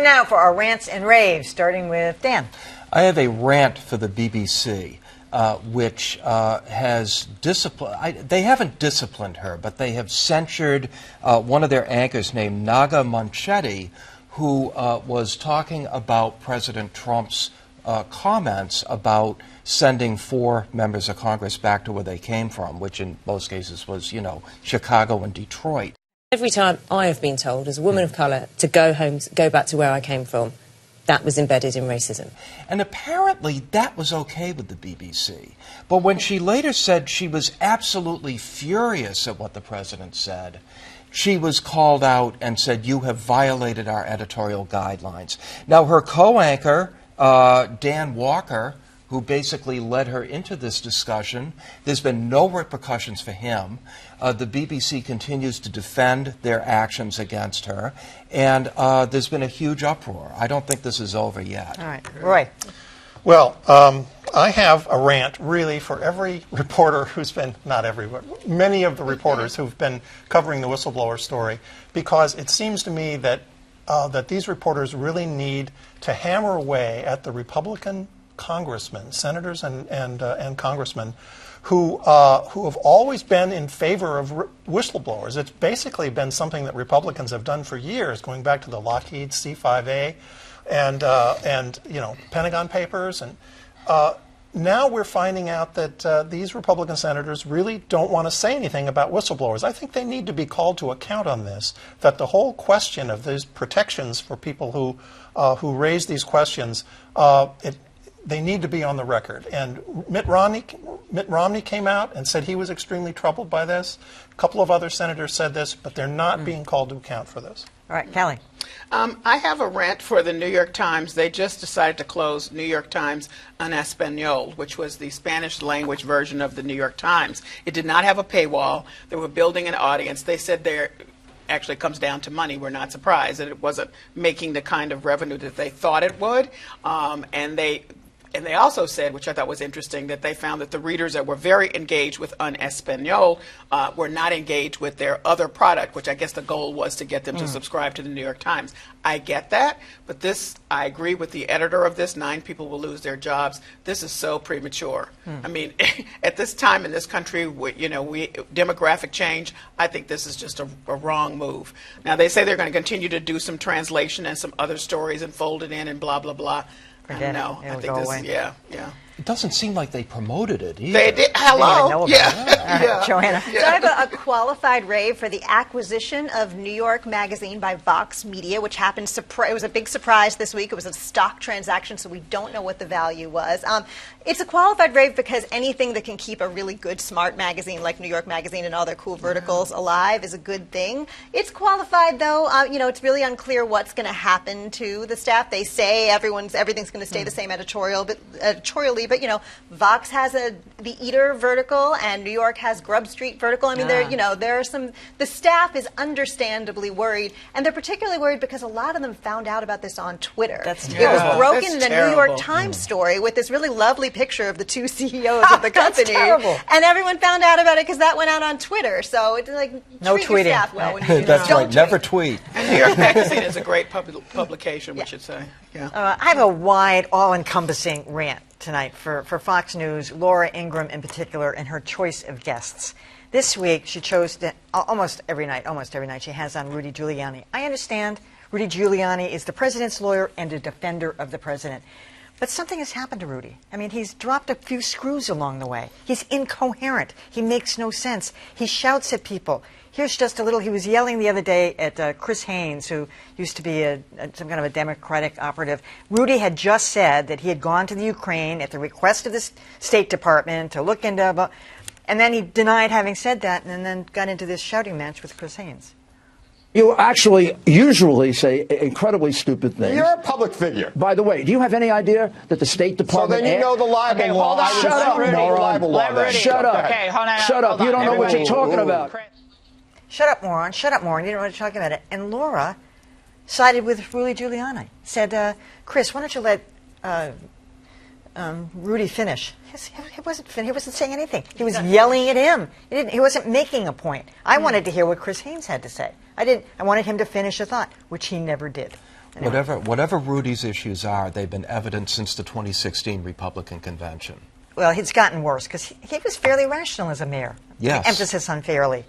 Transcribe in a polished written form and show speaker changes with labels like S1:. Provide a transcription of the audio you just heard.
S1: Time now for our rants and raves, starting with Dan.
S2: I have a rant for the BBC, which has disciplined. They haven't disciplined her, but they have censured one of their anchors named Naga Munchetty, who was talking about President Trump's comments about sending 4 members of Congress back to where they came from, which in most cases was, Chicago and Detroit.
S3: Every time I have been told, as a woman of colour, to go home, go back to where I came from, that was embedded in racism.
S2: And apparently that was okay with the BBC. But when she later said she was absolutely furious at what the president said, she was called out and said, "You have violated our editorial guidelines." Now, her co-anchor, Dan Walker, who basically led her into this discussion, there's been no repercussions for him. The BBC continues to defend their actions against her, and there's been a huge uproar. I don't think this is over yet.
S1: All right. Roy.
S4: Well, I have a rant, really, for every reporter who's been, not every, but many of the reporters who've been covering the whistleblower story, because it seems to me that, that these reporters really need to hammer away at the Republican congressmen, senators and congressmen who have always been in favor of whistleblowers. It's basically been something that Republicans have done for years, going back to the Lockheed C-5A and Pentagon Papers. And now we're finding out that these Republican senators really don't want to say anything about whistleblowers. I think they need to be called to account on this, that the whole question of these protections for people who raise these questions, they need to be on the record. And Mitt Romney came out and said he was extremely troubled by this. A couple of other senators said this, but they're not being called to account for this.
S1: All right, Callie.
S5: I have a rant for the New York Times. They just decided to close New York Times en Español, which was the Spanish language version of the New York Times. It did not have a paywall. They were building an audience. They said they're actually comes down to money. We're not surprised that it wasn't making the kind of revenue that they thought it would. And they also said, which I thought was interesting, that they found that the readers that were very engaged with En Español were not engaged with their other product, which I guess the goal was to get them to subscribe to the New York Times. I get that, but I agree with the editor of this. 9 people will lose their jobs. This is so premature. I mean, at this time in this country, demographic change, I think this is just a wrong move. Now, they say they're going to continue to do some translation and some other stories and fold it in and blah, blah, blah.
S1: Forget it.
S5: I think this, yeah.
S2: It doesn't seem like they promoted it either.
S5: They did. Hello.
S1: Yeah. Joanna.
S6: So I have a qualified rave for the acquisition of New York Magazine by Vox Media, which happened. It was a big surprise this week. It was a stock transaction, so we don't know what the value was. It's a qualified rave because anything that can keep a really good, smart magazine like New York Magazine and all their cool verticals alive is a good thing. It's qualified, though. It's really unclear what's going to happen to the staff. They say everything's going to stay the same editorially, but Vox has the Eater vertical, and New York has Grub Street vertical. I mean, there are some. The staff is understandably worried, and they're particularly worried because a lot of them found out about this on Twitter.
S1: That's terrible.
S6: It was broken in the New York Times story with this really lovely picture of the 2 CEOs of the company.
S1: That's terrible.
S6: And everyone found out about it because that went out on Twitter. So it's like
S1: no
S6: treat
S1: tweeting.
S6: Your staff well when you
S2: That's
S6: don't
S2: right.
S6: tweet.
S2: Never tweet.
S5: And New York Magazine is a great publication, we should say. Yeah.
S1: I have a wide, all-encompassing rant tonight for Fox News, Laura Ingraham in particular, and her choice of guests. This week, she chose to, almost every night, she has on Rudy Giuliani. I understand Rudy Giuliani is the president's lawyer and a defender of the president. But something has happened to Rudy. I mean, he's dropped a few screws along the way. He's incoherent. He makes no sense. He shouts at people. Here's just a little. He was yelling the other day at Chris Haynes, who used to be some kind of a Democratic operative. Rudy had just said that he had gone to the Ukraine at the request of the State Department to look into, and then he denied having said that, and then got into this shouting match with Chris Haynes.
S7: You actually usually say incredibly stupid things.
S8: You're a public figure.
S7: By the way, do you have any idea that the State Department...
S8: So then you know the libel law.
S7: Shut up, moron. Shut up.
S8: Okay, hold on.
S7: Shut up. You don't know what you're talking about.
S1: Shut up, moron. Shut up, moron. You don't know what you're talking about. And Laura sided with Rudy Giuliani. Said, Chris, why don't you let Rudy finish? He wasn't saying anything. He was yelling at him. He wasn't making a point. I wanted to hear what Chris Haynes had to say. I wanted him to finish a thought, which he never did. Anyway.
S2: Whatever Rudy's issues are, they've been evident since the 2016 Republican convention.
S1: Well, it's gotten worse because he was fairly rational as a mayor.
S2: Yes.
S1: Emphasis on fairly.